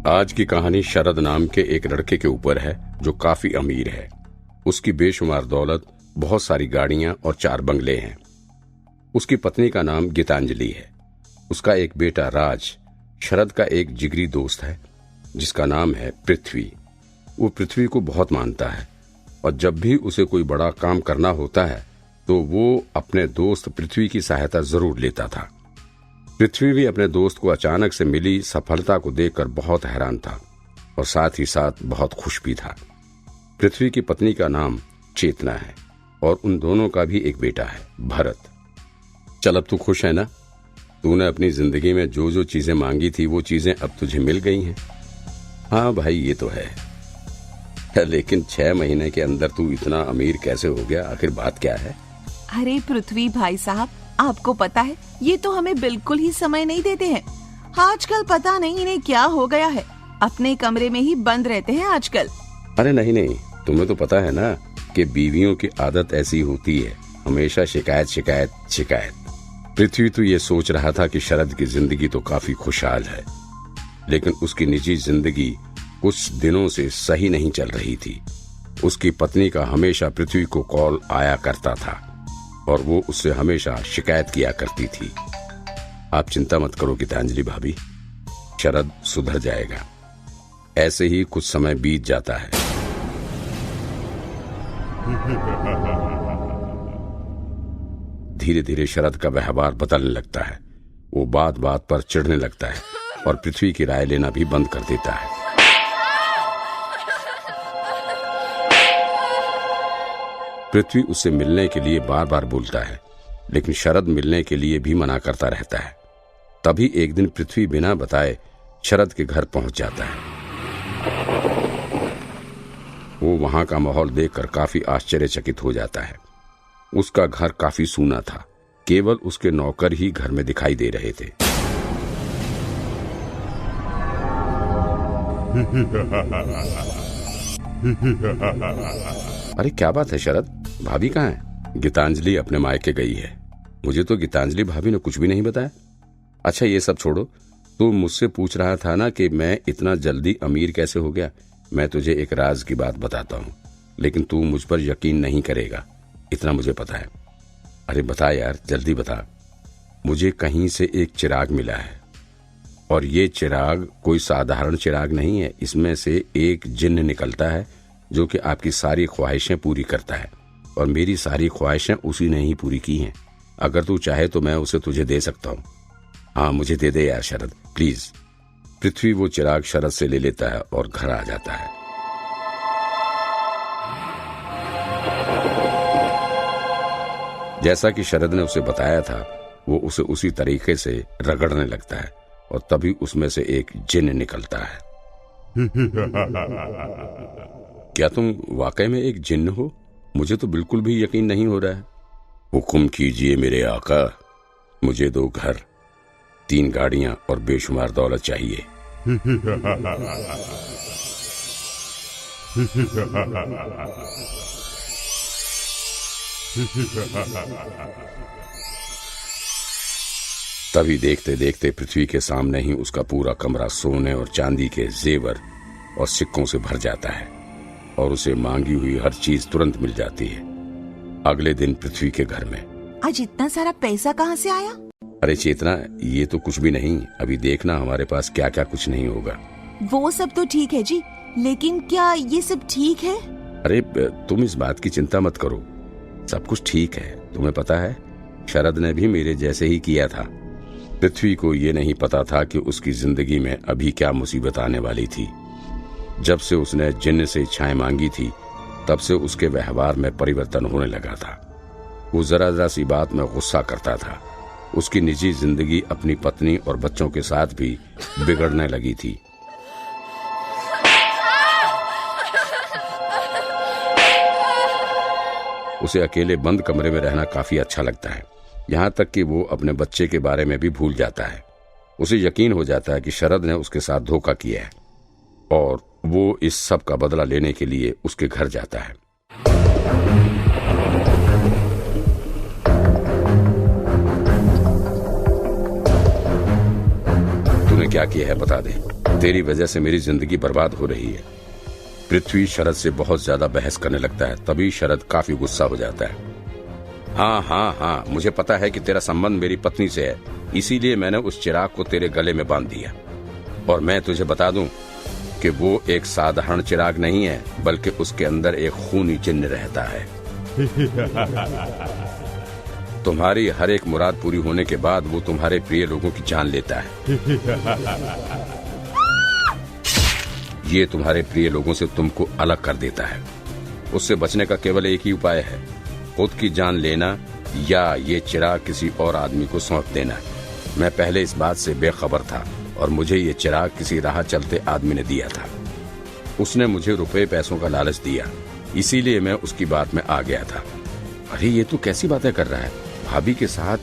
आज की कहानी शरद नाम के एक लड़के के ऊपर है जो काफी अमीर है। उसकी बेशुमार दौलत, बहुत सारी गाड़ियां और 4 बंगले हैं। उसकी पत्नी का नाम गीतांजलि है। उसका एक बेटा राज शरद का एक जिगरी दोस्त है जिसका नाम है पृथ्वी। वो पृथ्वी को बहुत मानता है और जब भी उसे कोई बड़ा काम करना होता है तो वो अपने दोस्त पृथ्वी की सहायता जरूर लेता था। पृथ्वी भी अपने दोस्त को अचानक से मिली सफलता को देखकर बहुत हैरान था और साथ ही साथ बहुत खुश भी था। पृथ्वी की पत्नी का नाम चेतना है और उन दोनों का भी एक बेटा है, भरत। चल, अब तू खुश है ना? तूने अपनी जिंदगी में जो जो चीजें मांगी थी वो चीजें अब तुझे मिल गई हैं। हाँ भाई, ये तो है। लेकिन 6 महीने के अंदर तू इतना अमीर कैसे हो गया? आखिर बात क्या है? अरे पृथ्वी भाई साहब, आपको पता है ये तो हमें बिल्कुल ही समय नहीं देते हैं। आजकल पता नहीं इन्हें क्या हो गया है, अपने कमरे में ही बंद रहते हैं आजकल। अरे नहीं, तुम्हें तो पता है ना कि बीवियों की आदत ऐसी होती है, हमेशा शिकायत शिकायत शिकायत। पृथ्वी तो ये सोच रहा था कि शरद की जिंदगी तो काफी खुशहाल है, लेकिन उसकी निजी जिंदगी कुछ दिनों से सही नहीं चल रही थी। उसकी पत्नी का हमेशा पृथ्वी को कॉल आया करता था और वो उससे हमेशा शिकायत किया करती थी। आप चिंता मत करो गीतांजलि भाभी, शरद सुधर जाएगा। ऐसे ही कुछ समय बीत जाता है। धीरे धीरे शरद का व्यवहार बदलने लगता है। वो बात बात पर चिढ़ने लगता है और पृथ्वी की राय लेना भी बंद कर देता है। पृथ्वी उससे मिलने के लिए बार बार बोलता है, लेकिन शरद मिलने के लिए भी मना करता रहता है। तभी एक दिन पृथ्वी बिना बताए शरद के घर पहुंच जाता है। वो वहां का माहौल देखकर काफी आश्चर्यचकित हो जाता है। उसका घर काफी सूना था, केवल उसके नौकर ही घर में दिखाई दे रहे थे। अरे क्या बात है शरद, भाभी कहाँ है? गीतांजलि अपने मायके गई है। मुझे तो गीतांजलि भाभी ने कुछ भी नहीं बताया। अच्छा ये सब छोड़ो, तू मुझसे पूछ रहा था ना कि मैं इतना जल्दी अमीर कैसे हो गया। मैं तुझे एक राज की बात बताता हूँ, लेकिन तू मुझ पर यकीन नहीं करेगा, इतना मुझे पता है। अरे बता यार, जल्दी बता। मुझे कहीं से एक चिराग मिला है और ये चिराग कोई साधारण चिराग नहीं है। इसमें से एक जिन्न निकलता है जो कि आपकी सारी ख्वाहिशें पूरी करता है और मेरी सारी ख्वाहिशें उसी ने ही पूरी की हैं। अगर तू चाहे तो मैं उसे तुझे दे सकता हूँ। हाँ, मुझे दे दे यार शरद, प्लीज। पृथ्वी वो चिराग शरद से ले लेता है और घर आ जाता है। जैसा कि शरद ने उसे बताया था, वो उसे उसी तरीके से रगड़ने लगता है और तभी उसमें से एक जिन्न निकलता है। क्या तुम वाकई में एक जिन्न हो? मुझे तो बिल्कुल भी यकीन नहीं हो रहा है। हुक्म कीजिए मेरे आका, मुझे 2 घर, 3 गाड़ियां और बेशुमार दौलत चाहिए। तभी देखते देखते पृथ्वी के सामने ही उसका पूरा कमरा सोने और चांदी के जेवर और सिक्कों से भर जाता है और उसे मांगी हुई हर चीज तुरंत मिल जाती है। अगले दिन पृथ्वी के घर में, आज इतना सारा पैसा कहाँ से आया? अरे चेतना, ये तो कुछ भी नहीं, अभी देखना हमारे पास क्या क्या कुछ नहीं होगा। वो सब तो ठीक है जी, लेकिन क्या ये सब ठीक है? अरे तुम इस बात की चिंता मत करो, सब कुछ ठीक है। तुम्हें पता है, शरद ने भी मेरे जैसे ही किया था। पृथ्वी को ये नहीं पता था कि उसकी जिंदगी में अभी क्या मुसीबत आने वाली थी। जब से उसने जिन्न से इच्छाएं मांगी थी, तब से उसके व्यवहार में परिवर्तन होने लगा था। वो जरा सी बात में गुस्सा करता था। उसकी निजी जिंदगी अपनी पत्नी और बच्चों के साथ भी बिगड़ने लगी थी। उसे अकेले बंद कमरे में रहना काफी अच्छा लगता है, यहाँ तक कि वो अपने बच्चे के बारे में भी भूल जाता है। उसे यकीन हो जाता है कि शरद ने उसके साथ धोखा किया है और वो इस सब का बदला लेने के लिए उसके घर जाता है। क्या किया है बता दे। तेरी वजह से मेरी जिंदगी बर्बाद हो रही है। पृथ्वी शरद से बहुत ज्यादा बहस करने लगता है। तभी शरद काफी गुस्सा हो जाता है। हाँ, मुझे पता है कि तेरा संबंध मेरी पत्नी से है, इसीलिए मैंने उस चिराग को तेरे गले में बांध दिया। और मैं तुझे बता दूं कि वो एक साधारण चिराग नहीं है, बल्कि उसके अंदर एक खूनी चिन्ह रहता है। तुम्हारी हर एक मुराद पूरी होने के बाद वो तुम्हारे प्रिय लोगों की जान लेता है। ये तुम्हारे प्रिय लोगों से तुमको अलग कर देता है। उससे बचने का केवल एक ही उपाय है, खुद की जान लेना या ये चिराग किसी और आदमी को सौंप देना। मैं पहले इस बात से बेखबर था और मुझे ये चिराग किसी राह चलते आदमी ने दिया था। उसने मुझे रुपए पैसों का लालच दिया, इसीलिए मैं उसकी बात में आ गया था। अरे ये तू कैसी बातें कर रहा है? भाभी के साथ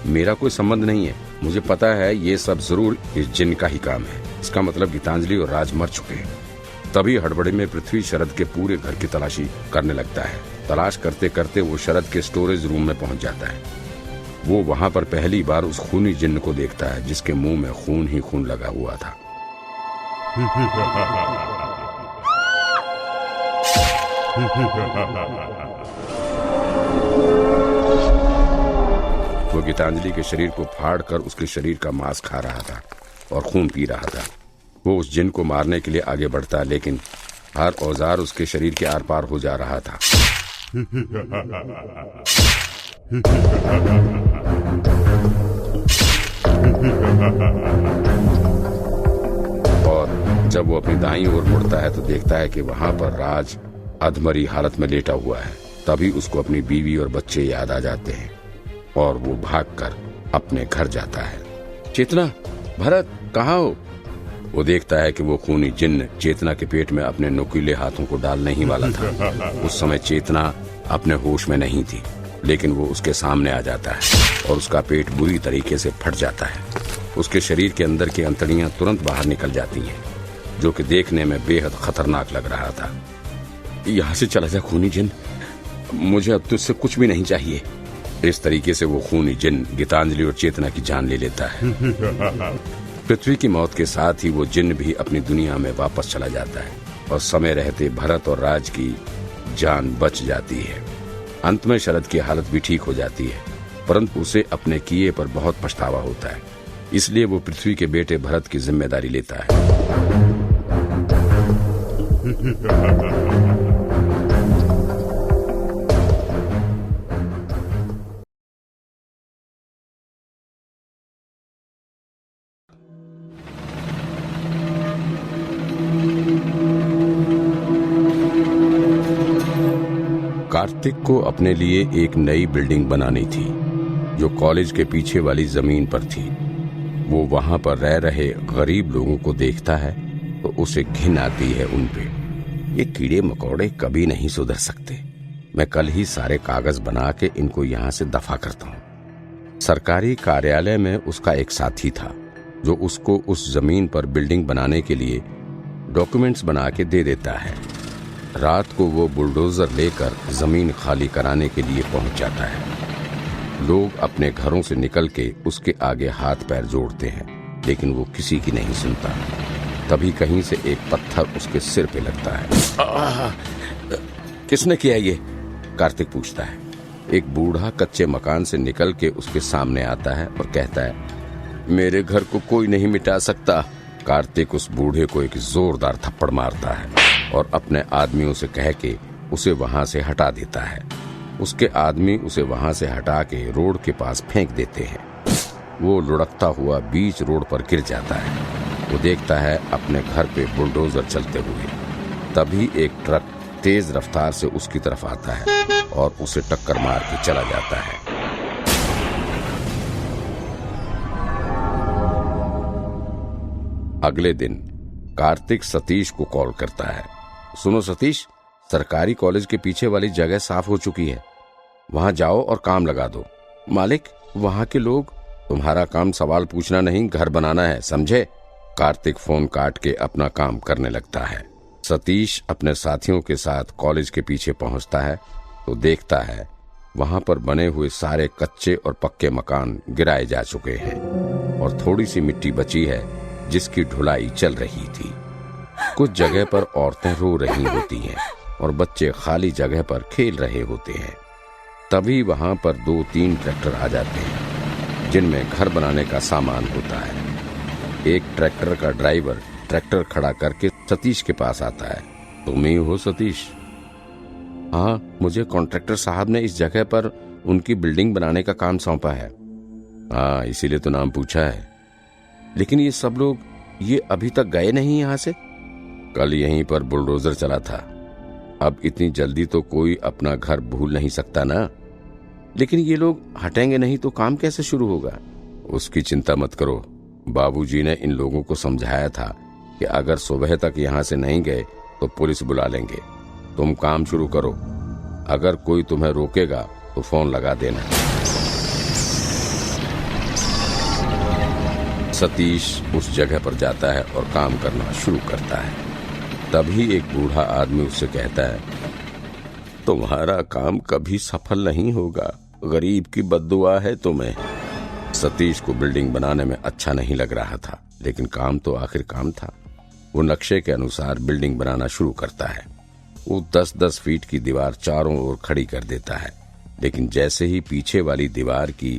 मेरा कोई संबंध नहीं है। मुझे पता है ये सब जरूर इस जिन का ही काम है। इसका मतलब गीतांजलि और राज मर चुके हैं। तभी हड़बड़ी में पृथ्वी शरद के पूरे घर की तलाशी करने लगता है। तलाश करते करते वो शरद के स्टोरेज रूम में पहुंच जाता है। वो वहां पर पहली बार उस खूनी जिन्न को देखता है जिसके मुंह में खून ही खून लगा हुआ था। वो गीतांजलि के शरीर को फाड़ कर उसके शरीर का मांस खा रहा था और खून पी रहा था। वो उस जिन को मारने के लिए आगे बढ़ता, लेकिन हर औजार उसके शरीर के आर पार हो जा रहा था। और जब वो अपनी दाईं ओर मुड़ता है तो देखता है कि वहां पर राज अधमरी हालत में लेटा हुआ है। तभी उसको अपनी बीवी और बच्चे याद आ जाते हैं और वो भागकर अपने घर जाता है। चेतना, भरत, कहाँ हो? वो देखता है कि वो खूनी जिन्न चेतना के पेट में अपने नुकीले हाथों को डालने ही वाला था। उस समय चेतना अपने होश में नहीं थी, लेकिन वो उसके सामने आ जाता है और उसका पेट बुरी तरीके से फट जाता है। उसके शरीर के अंदर की अंतड़ियां तुरंत बाहर निकल जाती हैं, जो कि देखने में बेहद खतरनाक लग रहा था। यहाँ से चला जा खूनी जिन्न, मुझे अब तुझसे कुछ भी नहीं चाहिए। इस तरीके से वो खूनी जिन्न गीतांजलि और चेतना की जान ले लेता है। पृथ्वी की मौत के साथ ही वो जिन्न भी अपनी दुनिया में वापस चला जाता है और समय रहते भरत और राज की जान बच जाती है। अंत में शरद की हालत भी ठीक हो जाती है, परंतु उसे अपने किए पर बहुत पछतावा होता है। इसलिए वो पृथ्वी के बेटे भरत की जिम्मेदारी लेता है। कार्तिक को अपने लिए एक नई बिल्डिंग बनानी थी जो कॉलेज के पीछे वाली जमीन पर थी। वो वहां पर रह रहे गरीब लोगों को देखता है तो उसे घिन आती है उन पे। ये कीड़े मकोड़े कभी नहीं सुधर सकते। मैं कल ही सारे कागज बना के इनको यहाँ से दफा करता हूँ। सरकारी कार्यालय में उसका एक साथी था जो उसको उस जमीन पर बिल्डिंग बनाने के लिए डॉक्यूमेंट्स बना के दे देता है। रात को वो बुलडोजर लेकर जमीन खाली कराने के लिए पहुंच जाता है। लोग अपने घरों से निकल के उसके आगे हाथ पैर जोड़ते हैं, लेकिन वो किसी की नहीं सुनता। तभी कहीं से एक पत्थर उसके सिर पे लगता है। किसने किया ये? कार्तिक पूछता है। एक बूढ़ा कच्चे मकान से निकल के उसके सामने आता है और कहता है, मेरे घर को कोई नहीं मिटा सकता। कार्तिक उस बूढ़े को एक जोरदार थप्पड़ मारता है और अपने आदमियों से कह के उसे वहां से हटा देता है। उसके आदमी उसे वहां से हटा के रोड के पास फेंक देते हैं। वो लुढ़कता हुआ बीच रोड पर गिर जाता है। वो देखता है अपने घर पे बुलडोजर चलते हुए। तभी एक ट्रक तेज रफ्तार से उसकी तरफ आता है और उसे टक्कर मार के चला जाता है। अगले दिन कार्तिक सतीश को कॉल करता है। सुनो सतीश, सरकारी कॉलेज के पीछे वाली जगह साफ हो चुकी है, वहां जाओ और काम लगा दो। मालिक, वहां के लोग, तुम्हारा काम सवाल पूछना नहीं, घर बनाना है, समझे? कार्तिक फोन काट के अपना काम करने लगता है। सतीश अपने साथियों के साथ कॉलेज के पीछे पहुंचता है तो देखता है वहां पर बने हुए सारे कच्चे और पक्के मकान गिराए जा चुके हैं और थोड़ी सी मिट्टी बची है जिसकी ढुलाई चल रही थी। कुछ जगह पर औरतें रो रही होती हैं और बच्चे खाली जगह पर खेल रहे होते हैं। तभी वहां पर 2-3 ट्रैक्टर आ जाते हैं जिनमें घर बनाने का सामान होता है। एक ट्रैक्टर का ड्राइवर ट्रैक्टर खड़ा करके सतीश के पास आता है। तुम ही हो सतीश? हाँ, मुझे कॉन्ट्रैक्टर साहब ने इस जगह पर उनकी बिल्डिंग बनाने का काम सौंपा है। हाँ, इसीलिए तो नाम पूछा है। लेकिन ये सब लोग ये अभी तक गए नहीं यहाँ से? कल यहीं पर बुलडोजर चला था। अब इतनी जल्दी तो कोई अपना घर भूल नहीं सकता ना। लेकिन ये लोग हटेंगे नहीं तो काम कैसे शुरू होगा? उसकी चिंता मत करो। बाबूजी ने इन लोगों को समझाया था कि अगर सुबह तक यहाँ से नहीं गए तो पुलिस बुला लेंगे। तुम काम शुरू करो। अगर कोई तुम्हें रोकेगा तो फोन लगा देना। सतीश उस जगह पर जाता है और काम करना शुरू करता है। तभी एक बूढ़ा आदमी उससे कहता है, तुम्हारा काम कभी सफल नहीं होगा, गरीब की बद्दुआ है तुम्हें। सतीश को बिल्डिंग बनाने में अच्छा नहीं लग रहा था, लेकिन काम तो आखिर काम था। वो नक्शे के अनुसार बिल्डिंग बनाना शुरू करता है। वो 10-10 फीट की दीवार चारों ओर खड़ी कर देता है, लेकिन जैसे ही पीछे वाली दीवार की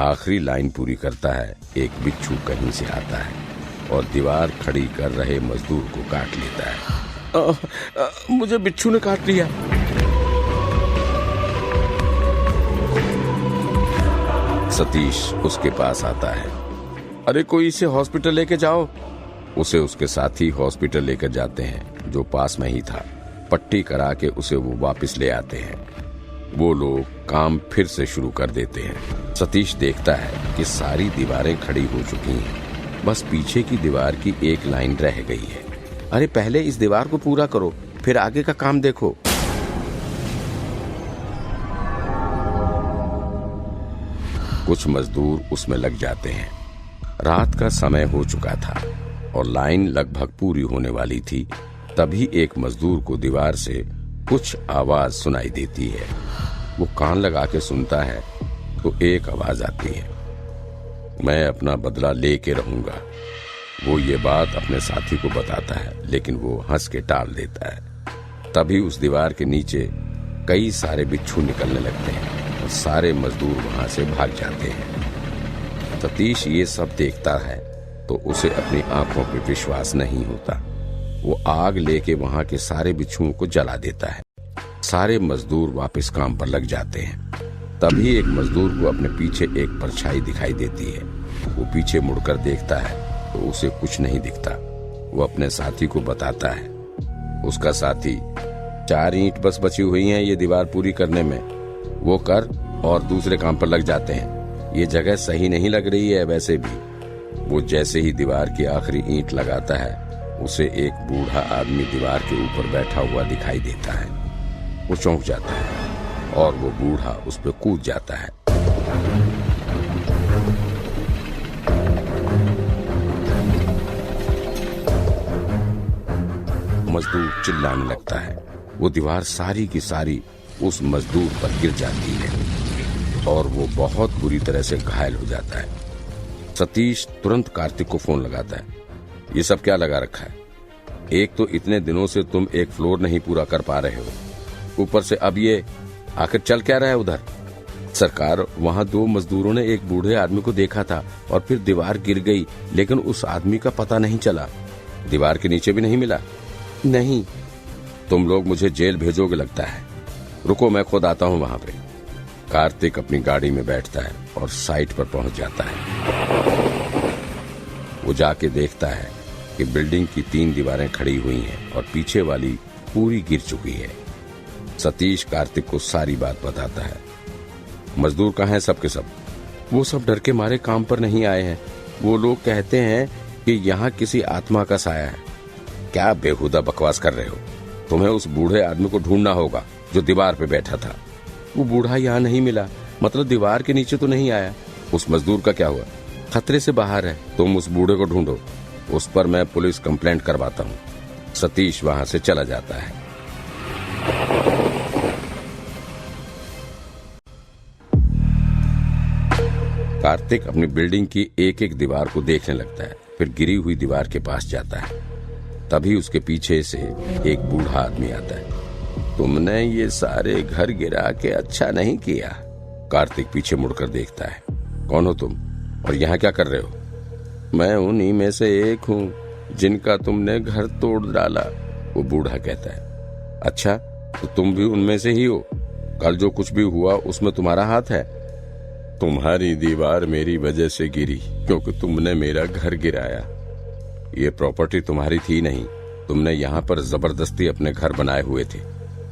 आखिरी लाइन पूरी करता है, एक बिच्छू कहीं से आता है और दीवार खड़ी कर रहे मजदूर को काट लेता है। मुझे बिच्छू ने काट लिया। सतीश उसके पास आता है। अरे कोई इसे हॉस्पिटल लेके जाओ। उसे उसके साथी हॉस्पिटल लेकर जाते हैं जो पास में ही था। पट्टी करा के उसे वो वापस ले आते हैं। वो लोग काम फिर से शुरू कर देते हैं। सतीश देखता है कि सारी दीवारें खड़ी हो चुकी हैं, बस पीछे की दीवार की एक लाइन रह गई है। अरे पहले इस दीवार को पूरा करो, फिर आगे का काम देखो। कुछ मजदूर उसमें लग जाते हैं। रात का समय हो चुका था और लाइन लगभग पूरी होने वाली थी। तभी एक मजदूर को दीवार से कुछ आवाज सुनाई देती है। वो कान लगा के सुनता है तो एक आवाज आती है, मैं अपना बदला लेके रहूंगा। वो ये बात अपने साथी को बताता है, लेकिन वो हंस के टाल देता है। तभी उस दीवार के नीचे कई सारे बिच्छू निकलने लगते हैं और सारे मजदूर वहां से भाग जाते हैं। सतीश ये सब देखता है तो उसे अपनी आंखों पे विश्वास नहीं होता। वो आग लेके वहां के सारे बिच्छुओं को जला देता है। सारे मजदूर वापस काम पर लग जाते हैं। तभी एक मजदूर को अपने पीछे एक परछाई दिखाई देती है। वो पीछे मुड़कर देखता है तो उसे कुछ नहीं दिखता। वो अपने साथी को बताता है। उसका साथी, 4 ईंट बस बची हुई हैं ये दीवार पूरी करने में, वो कर और दूसरे काम पर लग जाते हैं। ये जगह सही नहीं लग रही है वैसे भी। वो जैसे ही दीवार की आखिरी ईंट लगाता है, उसे एक बूढ़ा आदमी दीवार के ऊपर बैठा हुआ दिखाई देता है। वो चौंक जाता है और वो बूढ़ा उस पर कूद जाता है। मजदूर चिल्लाने लगता है। वो दीवार सारी की सारी उस मजदूर पर गिर जाती है और वो बहुत बुरी तरह से घायल हो जाता है। सतीश तुरंत कार्तिक को फोन लगाता है। ये सब क्या लगा रखा है? एक तो इतने दिनों से तुम एक फ्लोर नहीं पूरा कर पा रहे हो, ऊपर से अब ये आखिर चल क्या रहा है उधर? सरकार, वहाँ 2 मजदूरों ने एक बूढ़े आदमी को देखा था और फिर दीवार गिर गई, लेकिन उस आदमी का पता नहीं चला। दीवार के नीचे भी नहीं मिला। नहीं। तुम लोग मुझे जेल भेजोगे लगता है। रुको, मैं खुद आता हूँ वहाँ पे। कार्तिक अपनी गाड़ी में बैठता है और साइट पर पहुंच जाता है। वो जाके देखता है कि बिल्डिंग की 3 दीवारें खड़ी हुई हैं और पीछे वाली पूरी गिर चुकी है। सतीश कार्तिक को सारी बात बताता है। मजदूर कहाँ हैं सबके सब? वो सब डर के मारे काम पर नहीं आए हैं। वो लोग कहते हैं कि यहाँ किसी आत्मा का साया है। क्या बेहुदा बकवास कर रहे हो? तुम्हें उस बूढ़े आदमी को ढूंढना होगा जो दीवार पे बैठा था। वो बूढ़ा यहाँ नहीं मिला, मतलब दीवार के नीचे तो नहीं आया। उस मजदूर का क्या हुआ? खतरे से बाहर है। तुम उस बूढ़े को ढूंढो, उस पर मैं पुलिस कंप्लेंट करवाता हूँ। सतीश वहां से चला जाता है। कार्तिक अपनी बिल्डिंग की एक एक दीवार को देखने लगता है। फिर गिरी हुई दीवार के पास जाता है। तभी उसके पीछे से एक बूढ़ा आदमी आता है। तुमने ये सारे घर गिरा के अच्छा नहीं किया। कार्तिक पीछे मुड़कर देखता है। कौन हो तुम और यहाँ क्या कर रहे हो? मैं उन्हीं में से एक हूँ जिनका तुमने घर तोड़ डाला, वो बूढ़ा कहता है। अच्छा, तो तुम भी उनमें से ही हो? कल जो कुछ भी हुआ उसमें तुम्हारा हाथ है? तुम्हारी दीवार मेरी वजह से गिरी क्योंकि तुमने मेरा घर गिराया। ये प्रॉपर्टी तुम्हारी थी नहीं, तुमने यहाँ पर जबरदस्ती अपने घर बनाए हुए थे,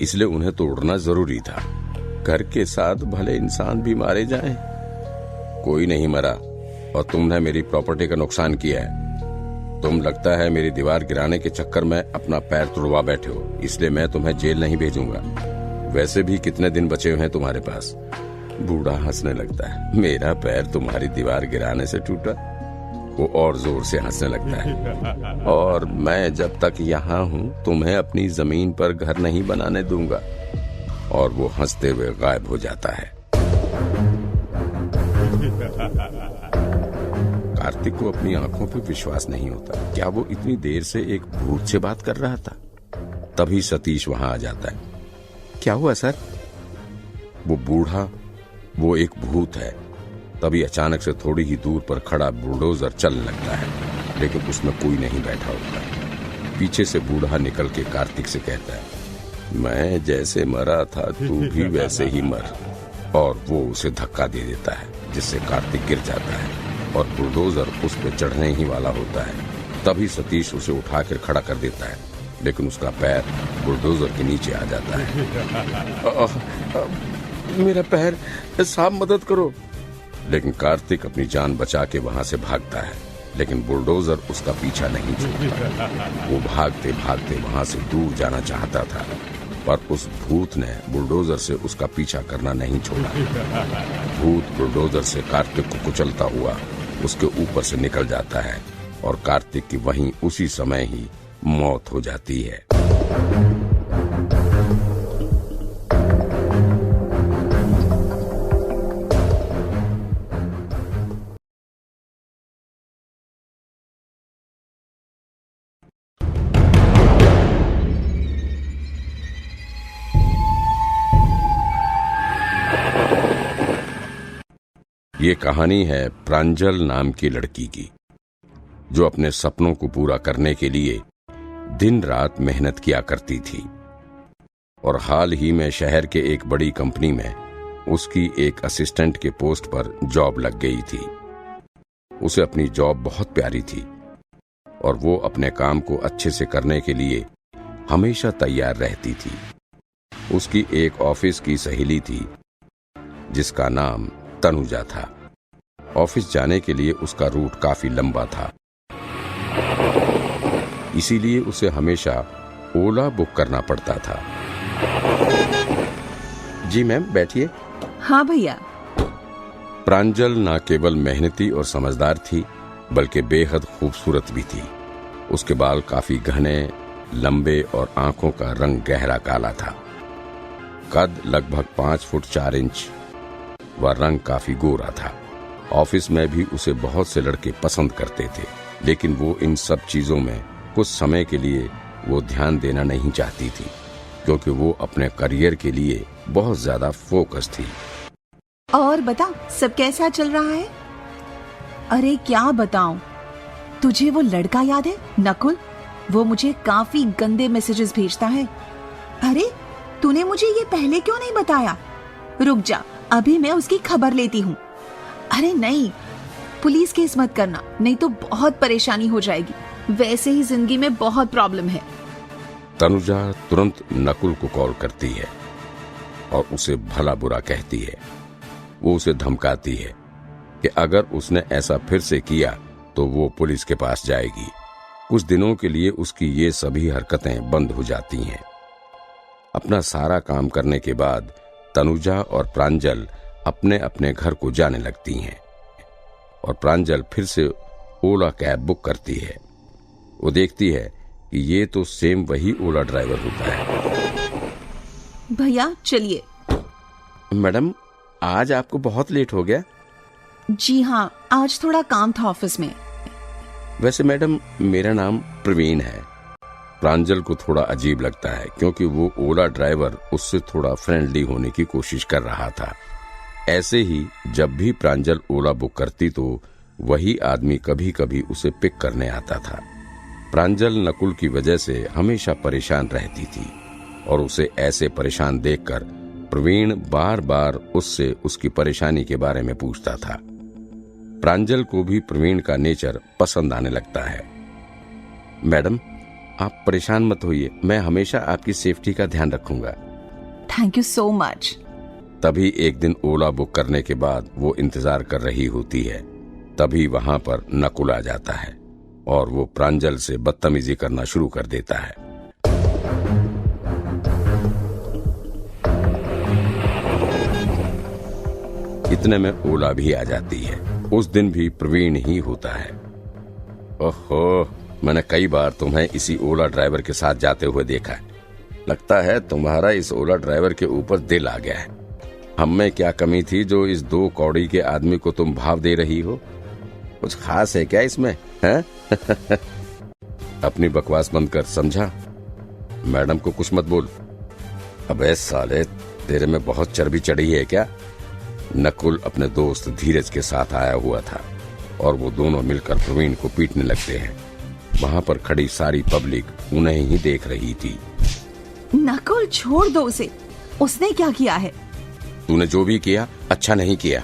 इसलिए उन्हें तोड़ना जरूरी था। घर के साथ भले इंसान भी मारे जाएं, कोई नहीं मरा और तुमने मेरी प्रॉपर्टी का नुकसान किया है। तुम लगता है मेरी दीवार गिराने के चक्कर में अपना पैर तुड़वा बैठे हो, इसलिए मैं तुम्हें जेल नहीं भेजूंगा। वैसे भी कितने दिन बचे हुए हैं तुम्हारे पास? बूढ़ा हंसने लगता है। मेरा पैर तुम्हारी दीवार गिराने से टूटा? वो और जोर से हंसने लगता है। और मैं जब तक यहाँ हूँ तुम्हें अपनी जमीन पर घर नहीं बनाने दूंगा। और वो हंसते हुए गायब हो जाता है। कार्तिक को अपनी आंखों पे विश्वास नहीं होता। क्या वो इतनी देर से एक भूत से बात कर रहा था? तभी सतीश वहां आ जाता है। क्या हुआ सर? वो बूढ़ा, वो एक भूत है। तभी अचानक से थोड़ी ही दूर पर खड़ा बुलडोजर चलने लगता है, लेकिन उसमें कोई नहीं बैठा होता। पीछे से बूढ़ा निकल के कार्तिक से कहता है, मैं जैसे मरा था तू भी वैसे ही मर। और वो उसे धक्का दे देता है, जिससे कार्तिक गिर जाता है और बुलडोजर उस पर चढ़ने ही वाला होता है। तभी सतीश उसे उठाकर खड़ा कर देता है, लेकिन उसका पैर बुलडोजर के नीचे आ जाता है। मेरा पैर, साहब मदद करो। लेकिन कार्तिक अपनी जान बचा के वहां से भागता है, लेकिन बुलडोजर उसका पीछा नहीं छोड़ता। वो भागते भागते वहां से दूर जाना चाहता था, पर उस भूत ने बुलडोजर से उसका पीछा करना नहीं छोड़ा। भूत बुलडोजर से कार्तिक को कुचलता हुआ उसके ऊपर से निकल जाता है और कार्तिक की वहीं उसी समय ही मौत हो जाती है। ये कहानी है प्रांजल नाम की लड़की की, जो अपने सपनों को पूरा करने के लिए दिन रात मेहनत किया करती थी। और हाल ही में शहर के एक बड़ी कंपनी में उसकी एक असिस्टेंट के पोस्ट पर जॉब लग गई थी। उसे अपनी जॉब बहुत प्यारी थी और वो अपने काम को अच्छे से करने के लिए हमेशा तैयार रहती थी। उसकी एक ऑफिस की सहेली थी जिसका नाम तनुजा था। ऑफिस जाने के लिए उसका रूट काफी लंबा था, इसीलिए उसे हमेशा ओला बुक करना पड़ता था। जी मैम, बैठिए। हाँ भैया। प्रांजल न केवल मेहनती और समझदार थी, बल्कि बेहद खूबसूरत भी थी। उसके बाल काफी घने, लंबे और आंखों का रंग गहरा काला था। कद लगभग 5 फुट 4 इंच व रंग काफी गोरा था। ऑफिस में भी उसे बहुत से लड़के पसंद करते थे, लेकिन वो इन सब चीजों में कुछ समय के लिए वो ध्यान देना नहीं चाहती थी, क्योंकि वो अपने करियर के लिए बहुत ज्यादा फोकस थी। और बता, सब कैसा चल रहा है? अरे क्या बताऊं, तुझे वो लड़का याद है, नकुल? वो मुझे काफी गंदे मैसेजेस भेजता है। अरे तूने मुझे ये पहले क्यों नहीं बताया? रुक जा, अभी मैं उसकी खबर लेती हूँ। अरे नहीं, पुलिस केस मत करना, नहीं तो बहुत परेशानी हो जाएगी। वैसे ही जिंदगी में बहुत प्रॉब्लम है। तनुजा तुरंत नकुल को कॉल करती है और उसे भला बुरा कहती है। वो उसे धमकाती है कि अगर उसने ऐसा फिर से किया तो वो पुलिस के पास जाएगी। कुछ दिनों के लिए उसकी ये सभी हरकतें बंद हो जाती हैं। अपना सारा काम करने के बाद तनुजा और प्रांजल अपने अपने घर को जाने लगती हैं और प्रांजल फिर से ओला कैब बुक करती है। वो देखती है कि ये तो सेम वही ओला ड्राइवर होता है। भैया चलिए। मैडम, आज आपको बहुत लेट हो गया। जी हाँ, आज थोड़ा काम था ऑफिस में। वैसे मैडम, मेरा नाम प्रवीण है। प्रांजल को थोड़ा अजीब लगता है क्योंकि वो ओला ड्राइवर उससे थोड़ा फ्रेंडली होने की कोशिश कर रहा था। ऐसे ही जब भी प्रांजल ओला बुक करती तो वही आदमी कभी कभी उसे पिक करने आता था। प्रांजल नकुल की वजह से हमेशा परेशान रहती थी और उसे ऐसे परेशान देखकर प्रवीण बार बार उससे उसकी परेशानी के बारे में पूछता था। प्रांजल को भी प्रवीण का नेचर पसंद आने लगता है। मैडम, आप परेशान मत होइए, मैं हमेशा आपकी सेफ्टी का ध्यान रखूंगा। Thank you so much. तभी एक दिन ओला बुक करने के बाद वो इंतजार कर रही होती है। तभी वहां पर नकुल आ जाता है और वो प्रांजल से बदतमीजी करना शुरू कर देता है। इतने में ओला भी आ जाती है। उस दिन भी प्रवीण ही होता है। ओहो, मैंने कई बार तुम्हें इसी ओला ड्राइवर के साथ जाते हुए देखा है। लगता है तुम्हारा इस ओला ड्राइवर के ऊपर दिल आ गया है। हम में क्या कमी थी जो इस 2 कौड़ी के आदमी को तुम भाव दे रही हो? कुछ खास है क्या इसमें, हैं? अपनी बकवास बंद कर, समझा? मैडम को कुछ मत बोल। अबे साले, तेरे में बहुत चर्बी चढ़ी है क्या? नकुल अपने दोस्त धीरज के साथ आया हुआ था और वो दोनों मिलकर प्रवीण को पीटने लगते हैं। वहां पर खड़ी सारी पब्लिक उन्हें ही देख रही थी। नकुल, छोड़ दो उसे। उसने क्या किया है? तूने जो भी किया अच्छा नहीं किया।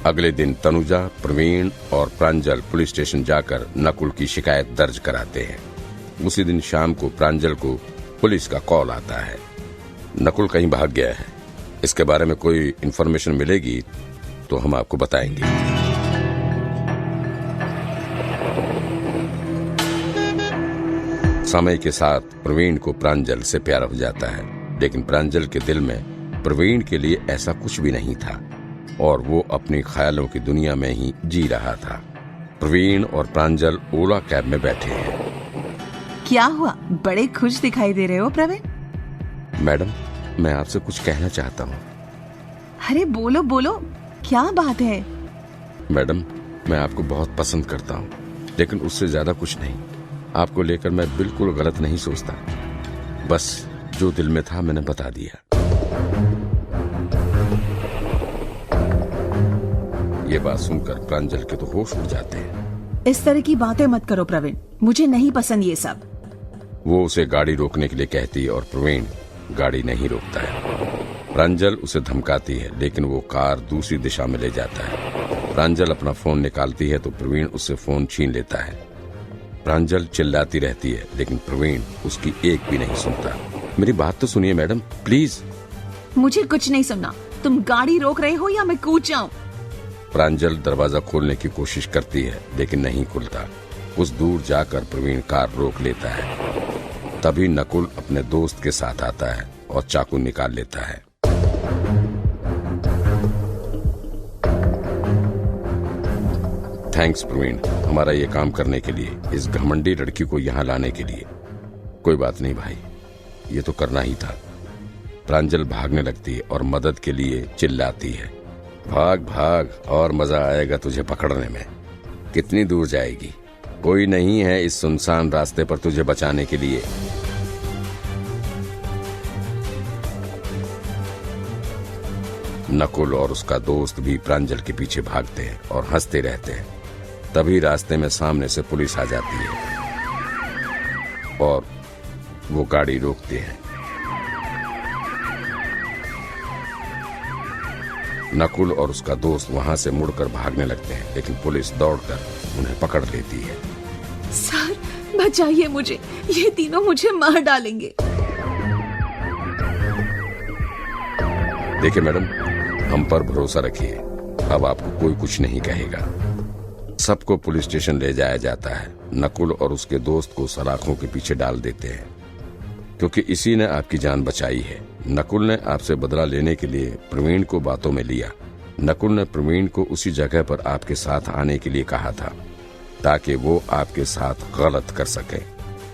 अगले दिन तनुजा, प्रवीण और प्रांजल पुलिस स्टेशन जाकर नकुल की शिकायत दर्ज कराते हैं। उसी दिन शाम को प्रांजल को पुलिस का कॉल आता है। नकुल कहीं भाग गया है। इसके बारे में कोई इन्फॉर्मेशन मिलेगी तो हम आपको बताएंगे। समय के साथ प्रवीण को प्रांजल से प्यार हो जाता है, लेकिन प्रांजल के दिल में प्रवीण के लिए ऐसा कुछ भी नहीं था और वो अपनी ख्यालों की दुनिया में ही जी रहा था। प्रवीण और प्रांजल ओला कैब में बैठे हैं। क्या हुआ? बड़े खुश दिखाई दे रहे हो प्रवीण। मैडम, मैं आपसे कुछ कहना चाहता हूँ। अरे बोलो बोलो, क्या बात है? मैडम, मैं आपको बहुत पसंद करता हूँ, लेकिन उससे ज्यादा कुछ नहीं। आपको लेकर मैं बिल्कुल गलत नहीं सोचता। बस जो दिल में था मैंने बता दिया। ये बात सुनकर प्रांजल के तो होश उड़ जाते हैं। इस तरह की बातें मत करो प्रवीण, मुझे नहीं पसंद ये सब। वो उसे गाड़ी रोकने के लिए कहती है और प्रवीण गाड़ी नहीं रोकता है। प्रांजल उसे धमकाती है, लेकिन वो कार दूसरी दिशा में ले जाता है। प्रांजल अपना फोन निकालती है तो प्रवीण उससे फोन छीन लेता है। प्रांजल चिल्लाती रहती है, लेकिन प्रवीण उसकी एक भी नहीं सुनता। मेरी बात तो सुनिए मैडम, प्लीज। मुझे कुछ नहीं सुनना। तुम गाड़ी रोक रहे हो या मैं कूद जाऊं? प्रांजल दरवाजा खोलने की कोशिश करती है, लेकिन नहीं खुलता। कुछ दूर जाकर प्रवीण कार रोक लेता है। तभी नकुल अपने दोस्त के साथ आता है और चाकू निकाल लेता है। थैंक्स प्रवीण, हमारा ये काम करने के लिए, इस घमंडी लड़की को यहाँ लाने के लिए। कोई बात नहीं भाई, ये तो करना ही था। प्रांजल भागने लगती है और मदद के लिए चिल्लाती है, भाग भाग और मजा आएगा तुझे पकड़ने में। कितनी दूर जाएगी? कोई नहीं है इस सुनसान रास्ते पर तुझे बचाने के लिए। नकुल और उसका दोस्त भी प्रांजल के पीछे भागते हैं और हंसते रहते हैं। तभी रास्ते में सामने से पुलिस आ जाती है और वो गाड़ी रोकते हैं। नकुल और उसका दोस्त वहां से मुड़कर भागने लगते हैं, लेकिन पुलिस दौड़कर उन्हें पकड़ लेती है। सर, बचाइए मुझे, ये तीनों मुझे मार डालेंगे। देखिए मैडम, हम पर भरोसा रखिए, अब आपको कोई कुछ नहीं कहेगा। सबको पुलिस स्टेशन ले जाया जाता है। नकुल और उसके दोस्त को सलाखों के पीछे डाल देते हैं, क्योंकि इसी ने आपकी जान बचाई है। नकुल ने आपसे बदला लेने के लिए प्रवीण को बातों में लिया। नकुल ने प्रवीण को उसी जगह पर आपके साथ आने के लिए कहा था, ताकि वो आपके साथ गलत कर सके,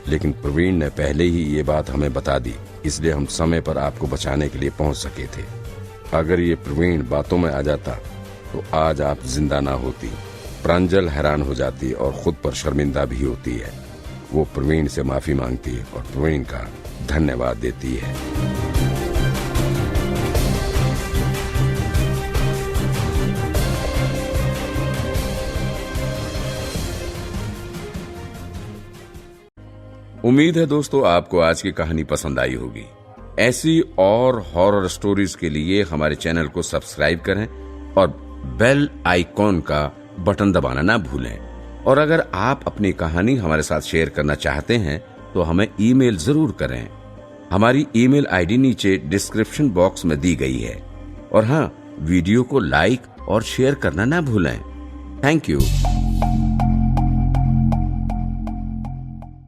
लेकिन प्रवीण ने पहले ही ये बात हमें बता दी, इसलिए हम समय पर आपको बचाने के लिए पहुंच सके थे। अगर ये प्रवीण बातों में आ जाता तो आज आप जिंदा ना होती। प्रांजल हैरान हो जाती और खुद पर शर्मिंदा भी होती है। वो प्रवीण से माफी मांगती है और प्रवीण का धन्यवाद देती है। उम्मीद है दोस्तों आपको आज की कहानी पसंद आई होगी। ऐसी और हॉरर स्टोरीज के लिए हमारे चैनल को सब्सक्राइब करें और बेल आइकॉन का बटन दबाना ना भूलें। और अगर आप अपनी कहानी हमारे साथ शेयर करना चाहते हैं तो हमें ईमेल जरूर करें। हमारी ईमेल आईडी नीचे डिस्क्रिप्शन बॉक्स में दी गई है। और हाँ, वीडियो को लाइक और शेयर करना ना भूलें। Thank you.